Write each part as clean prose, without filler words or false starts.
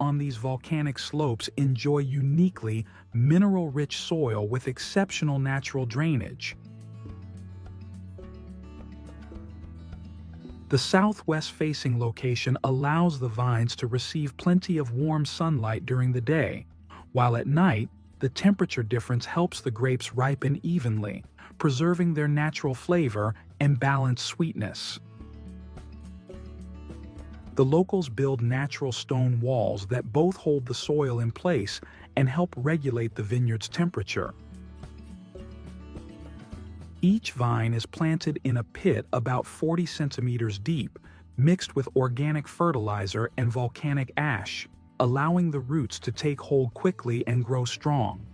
on these volcanic slopes enjoy uniquely mineral-rich soil with exceptional natural drainage. The southwest-facing location allows the vines to receive plenty of warm sunlight during the day, while at night, the temperature difference helps the grapes ripen evenly, preserving their natural flavor and balanced sweetness. The locals build natural stone walls that both hold the soil in place and help regulate the vineyard's temperature. Each vine is planted in a pit about 40 centimeters deep, mixed with organic fertilizer and volcanic ash, allowing the roots to take hold quickly and grow strong.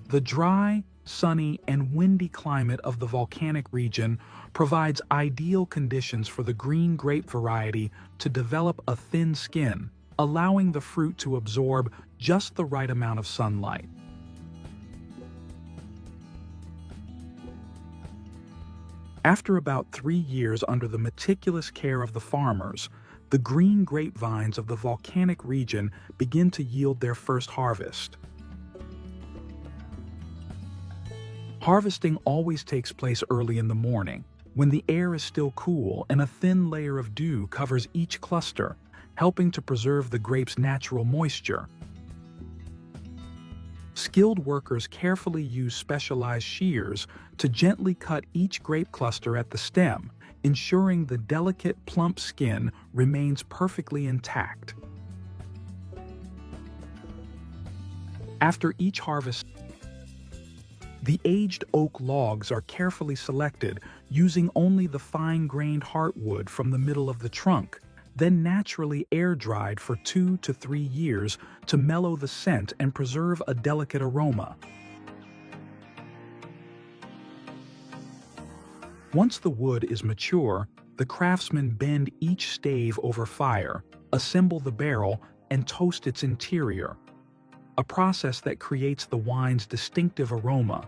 The dry, sunny, and windy climate of the volcanic region provides ideal conditions for the green grape variety to develop a thin skin, allowing the fruit to absorb just the right amount of sunlight. After about 3 years under the meticulous care of the farmers, the green grapevines of the volcanic region begin to yield their first harvest. Harvesting always takes place early in the morning, when the air is still cool and a thin layer of dew covers each cluster, helping to preserve the grape's natural moisture. Skilled workers carefully use specialized shears to gently cut each grape cluster at the stem, ensuring the delicate, plump skin remains perfectly intact. After each harvest, the aged oak logs are carefully selected using only the fine-grained heartwood from the middle of the trunk, then naturally air-dried for 2 to 3 years to mellow the scent and preserve a delicate aroma. Once the wood is mature, the craftsmen bend each stave over fire, assemble the barrel, and toast its interior, a process that creates the wine's distinctive aroma.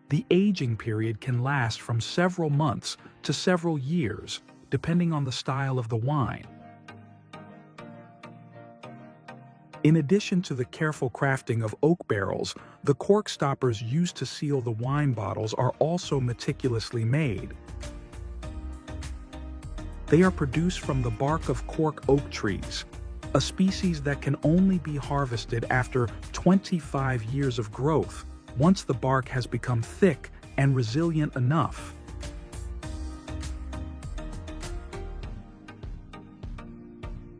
The aging period can last from several months to several years, depending on the style of the wine. In addition to the careful crafting of oak barrels, the cork stoppers used to seal the wine bottles are also meticulously made. They are produced from the bark of cork oak trees, a species that can only be harvested after 25 years of growth, once the bark has become thick and resilient enough.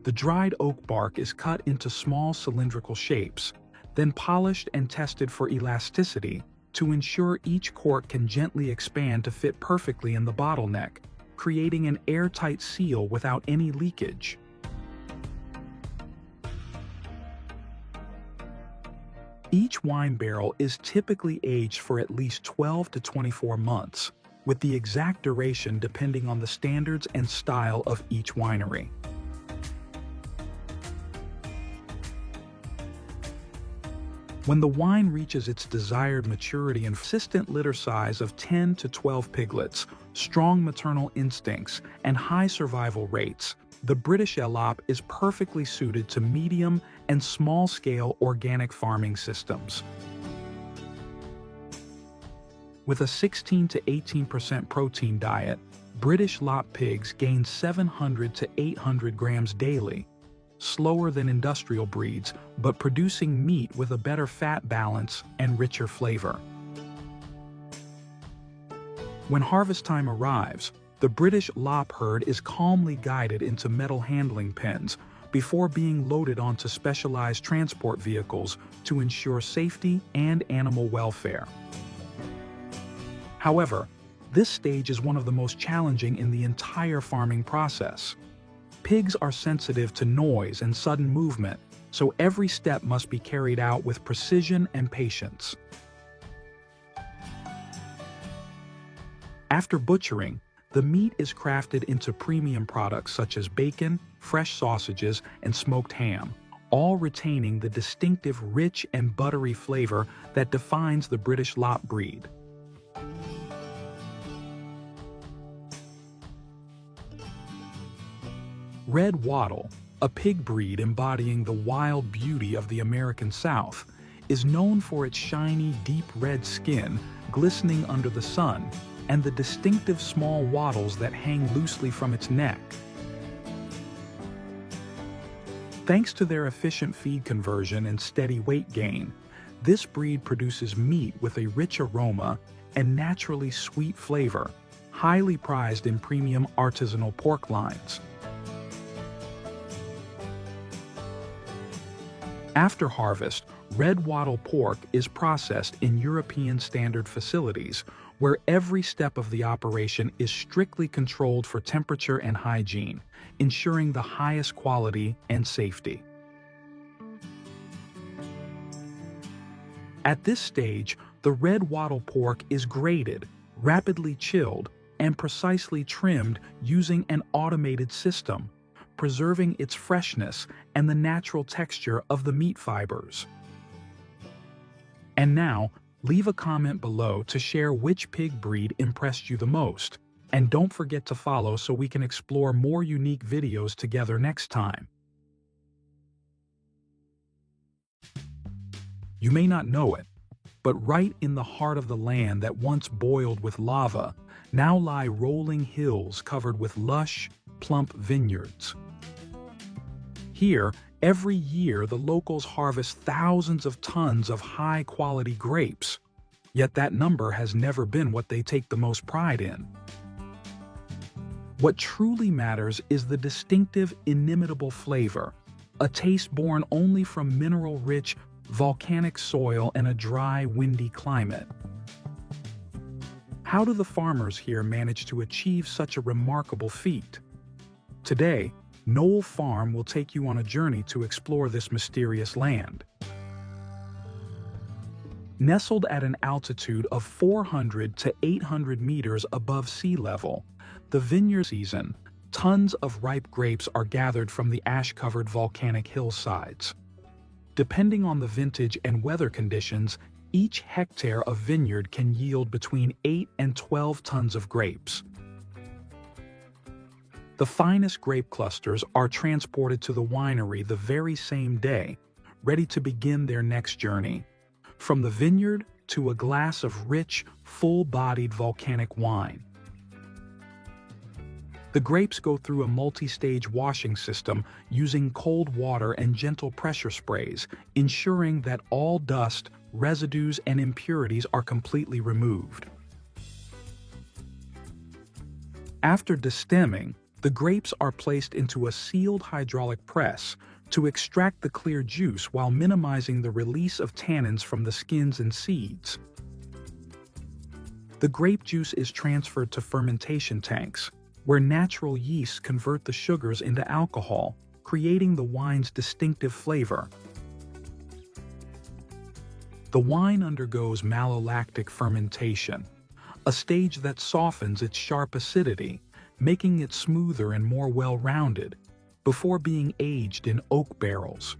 The dried oak bark is cut into small cylindrical shapes, then polished and tested for elasticity to ensure each cork can gently expand to fit perfectly in the bottleneck, creating an airtight seal without any leakage. Each wine barrel is typically aged for at least 12 to 24 months, with the exact duration depending on the standards and style of each winery. When the wine reaches its desired maturity and consistent litter size of 10 to 12 piglets, strong maternal instincts, and high survival rates, the British Elop is perfectly suited to medium and small-scale organic farming systems. With a 16 to 18% protein diet, British Lop pigs gain 700 to 800 grams daily, slower than industrial breeds, but producing meat with a better fat balance and richer flavor. When harvest time arrives, the British Lop herd is calmly guided into metal handling pens before being loaded onto specialized transport vehicles to ensure safety and animal welfare. However, this stage is one of the most challenging in the entire farming process. Pigs are sensitive to noise and sudden movement, so every step must be carried out with precision and patience. After butchering, the meat is crafted into premium products such as bacon, fresh sausages, and smoked ham, all retaining the distinctive rich and buttery flavor that defines the British Lop breed. Red wattle, a pig breed embodying the wild beauty of the American South, is known for its shiny, deep red skin glistening under the sun and the distinctive small wattles that hang loosely from its neck. Thanks to their efficient feed conversion and steady weight gain, this breed produces meat with a rich aroma and naturally sweet flavor, highly prized in premium artisanal pork lines. After harvest, red wattle pork is processed in European standard facilities, where every step of the operation is strictly controlled for temperature and hygiene, ensuring the highest quality and safety. At this stage, the red wattle pork is graded, rapidly chilled, and precisely trimmed using an automated system, preserving its freshness and the natural texture of the meat fibers. And now, leave a comment below to share which pig breed impressed you the most, and don't forget to follow so we can explore more unique videos together next time. You may not know it, but right in the heart of the land that once boiled with lava, now lie rolling hills covered with lush, plump vineyards. Here, every year the locals harvest thousands of tons of high-quality grapes, yet that number has never been what they take the most pride in. What truly matters is the distinctive, inimitable flavor, a taste born only from mineral-rich, volcanic soil and a dry, windy climate. How do the farmers here manage to achieve such a remarkable feat? Today, Knoll Farm will take you on a journey to explore this mysterious land. Nestled at an altitude of 400 to 800 meters above sea level, the vineyard season, tons of ripe grapes are gathered from the ash-covered volcanic hillsides. Depending on the vintage and weather conditions, each hectare of vineyard can yield between 8 and 12 tons of grapes. The finest grape clusters are transported to the winery the very same day, ready to begin their next journey. From the vineyard to a glass of rich, full-bodied volcanic wine. The grapes go through a multi-stage washing system using cold water and gentle pressure sprays, ensuring that all dust, residues, and impurities are completely removed. After destemming, the grapes are placed into a sealed hydraulic press to extract the clear juice while minimizing the release of tannins from the skins and seeds. The grape juice is transferred to fermentation tanks, where natural yeasts convert the sugars into alcohol, creating the wine's distinctive flavor. The wine undergoes malolactic fermentation, a stage that softens its sharp acidity, making it smoother and more well-rounded, before being aged in oak barrels.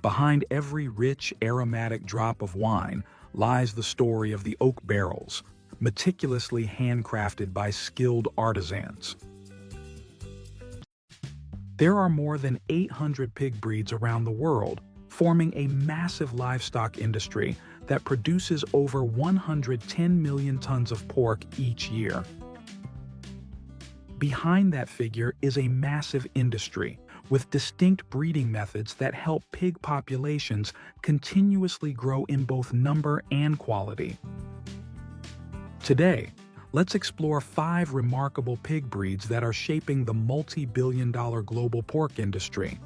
Behind every rich, aromatic drop of wine lies the story of the oak barrels, meticulously handcrafted by skilled artisans. There are more than 800 pig breeds around the world, forming a massive livestock industry that produces over 110 million tons of pork each year. Behind that figure is a massive industry with distinct breeding methods that help pig populations continuously grow in both number and quality. Today, let's explore 5 remarkable pig breeds that are shaping the multi-billion-dollar global pork industry.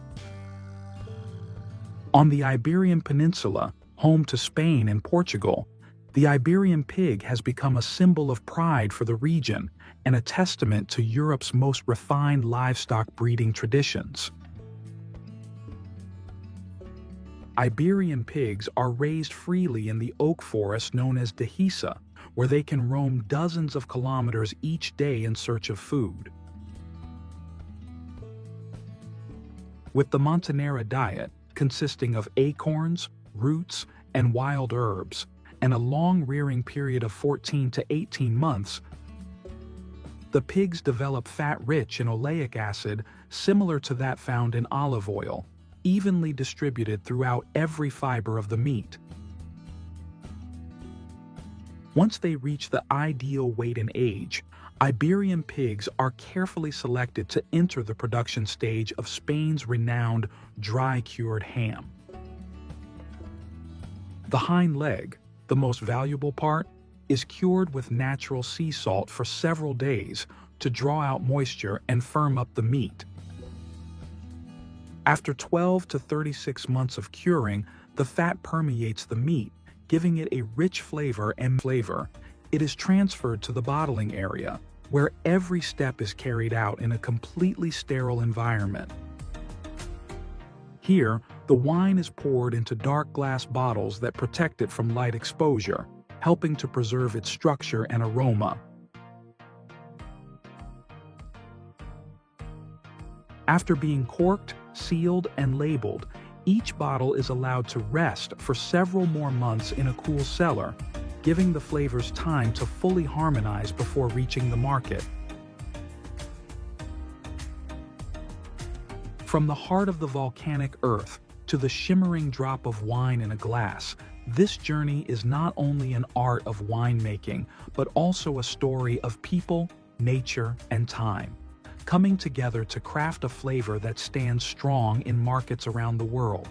On the Iberian Peninsula, home to Spain and Portugal, the Iberian pig has become a symbol of pride for the region and a testament to Europe's most refined livestock breeding traditions. Iberian pigs are raised freely in the oak forest known as dehesa, where they can roam dozens of kilometers each day in search of food. With the Montanera diet, consisting of acorns, roots, and wild herbs, and a long rearing period of 14 to 18 months, The pigs develop fat rich in oleic acid similar to that found in olive oil, evenly distributed throughout every fiber of the meat. Once they reach the ideal weight and age, Iberian pigs are carefully selected to enter the production stage of Spain's renowned dry-cured ham. The hind leg, the most valuable part, is cured with natural sea salt for several days to draw out moisture and firm up the meat. After 12 to 36 months of curing, the fat permeates the meat, giving it a rich flavor. It is transferred to the bottling area, where every step is carried out in a completely sterile environment. Here, the wine is poured into dark glass bottles that protect it from light exposure, helping to preserve its structure and aroma. After being corked, sealed, and labeled, each bottle is allowed to rest for several more months in a cool cellar, giving the flavors time to fully harmonize before reaching the market. From the heart of the volcanic earth to the shimmering drop of wine in a glass, this journey is not only an art of winemaking, but also a story of people, nature, and time, coming together to craft a flavor that stands strong in markets around the world.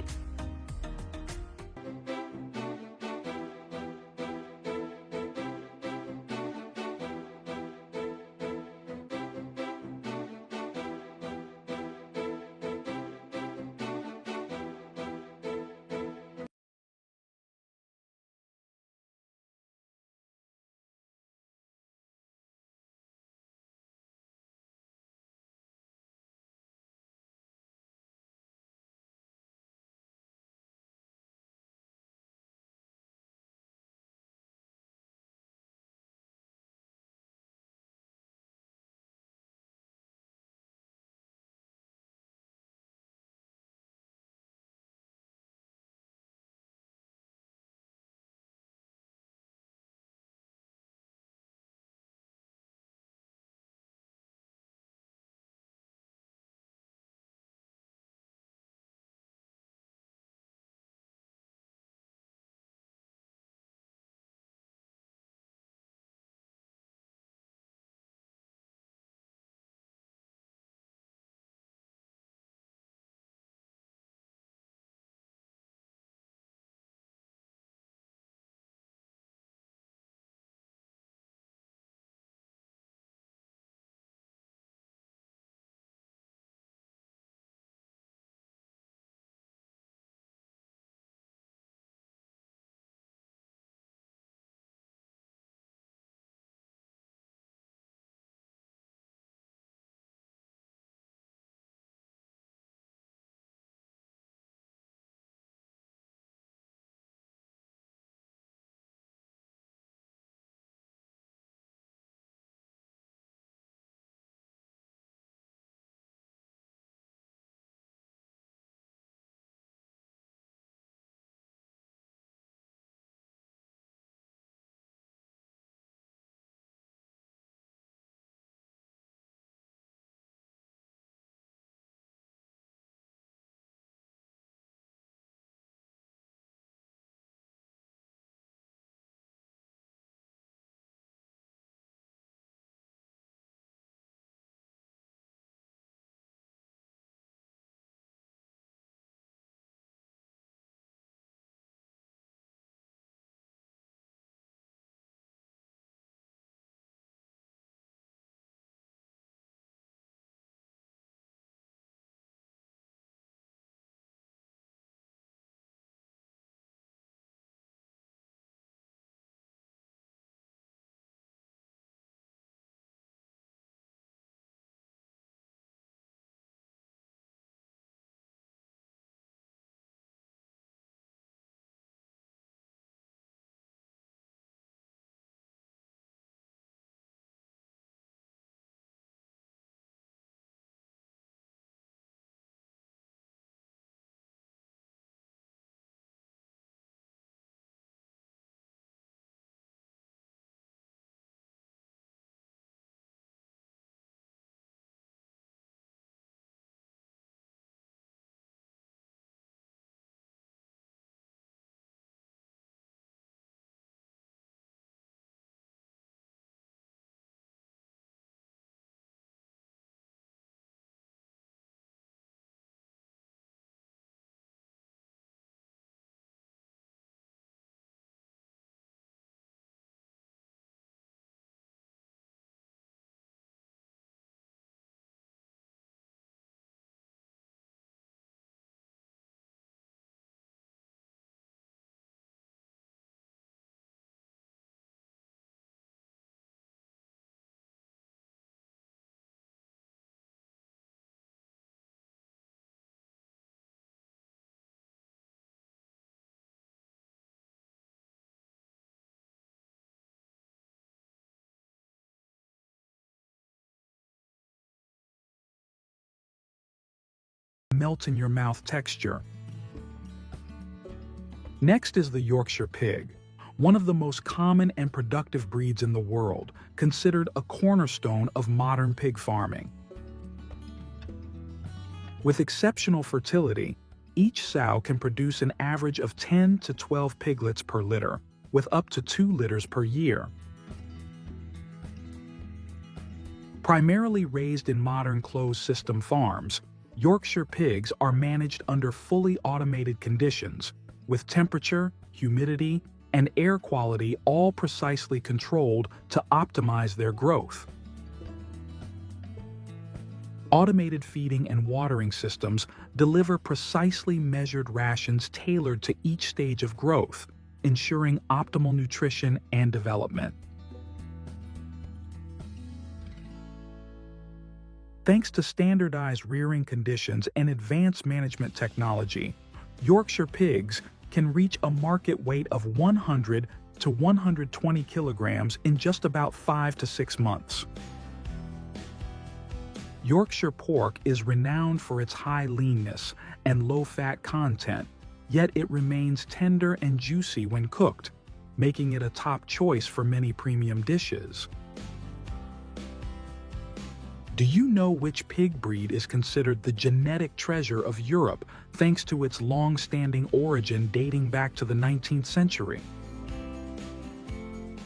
melt-in-your-mouth texture. Next is the Yorkshire Pig, one of the most common and productive breeds in the world, considered a cornerstone of modern pig farming. With exceptional fertility, each sow can produce an average of 10 to 12 piglets per litter, with up to 2 litters per year. Primarily raised in modern closed-system farms, Yorkshire pigs are managed under fully automated conditions, with temperature, humidity, and air quality all precisely controlled to optimize their growth. Automated feeding and watering systems deliver precisely measured rations tailored to each stage of growth, ensuring optimal nutrition and development. Thanks to standardized rearing conditions and advanced management technology, Yorkshire pigs can reach a market weight of 100 to 120 kilograms in just about 5 to 6 months. Yorkshire pork is renowned for its high leanness and low-fat content, yet it remains tender and juicy when cooked, making it a top choice for many premium dishes. Do you know which pig breed is considered the genetic treasure of Europe thanks to its long-standing origin dating back to the 19th century?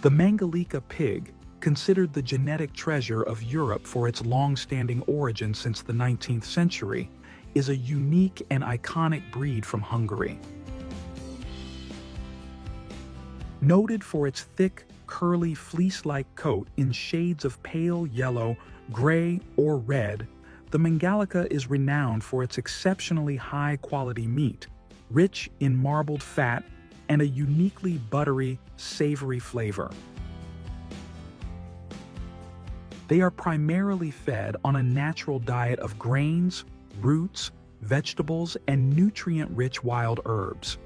The Mangalica pig, considered the genetic treasure of Europe for its long-standing origin since the 19th century, is a unique and iconic breed from Hungary. Noted for its thick, curly, fleece-like coat in shades of pale yellow, gray, or red, the Mangalica is renowned for its exceptionally high-quality meat, rich in marbled fat, and a uniquely buttery, savory flavor. They are primarily fed on a natural diet of grains, roots, vegetables, and nutrient-rich wild herbs.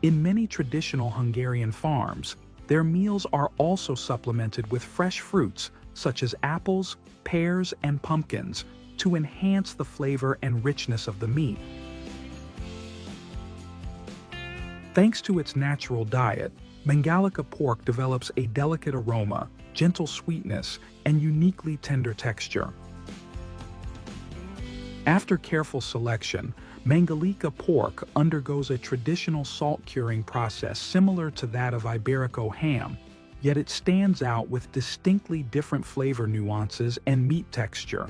In many traditional Hungarian farms, their meals are also supplemented with fresh fruits such as apples, pears, and pumpkins to enhance the flavor and richness of the meat. Thanks to its natural diet, Mangalica pork develops a delicate aroma, gentle sweetness, and uniquely tender texture. After careful selection, Mangalica pork undergoes a traditional salt curing process similar to that of Iberico ham, yet it stands out with distinctly different flavor nuances and meat texture.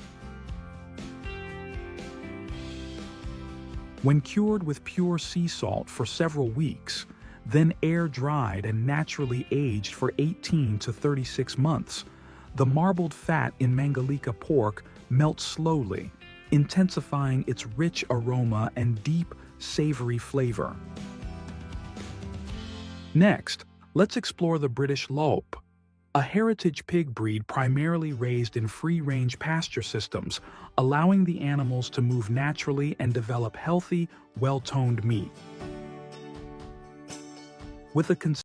When cured with pure sea salt for several weeks, then air-dried and naturally aged for 18 to 36 months, the marbled fat in Mangalica pork melts slowly, intensifying its rich aroma and deep, savory flavor. Next, let's explore the British Loup, a heritage pig breed primarily raised in free-range pasture systems, allowing the animals to move naturally and develop healthy, well-toned meat. With a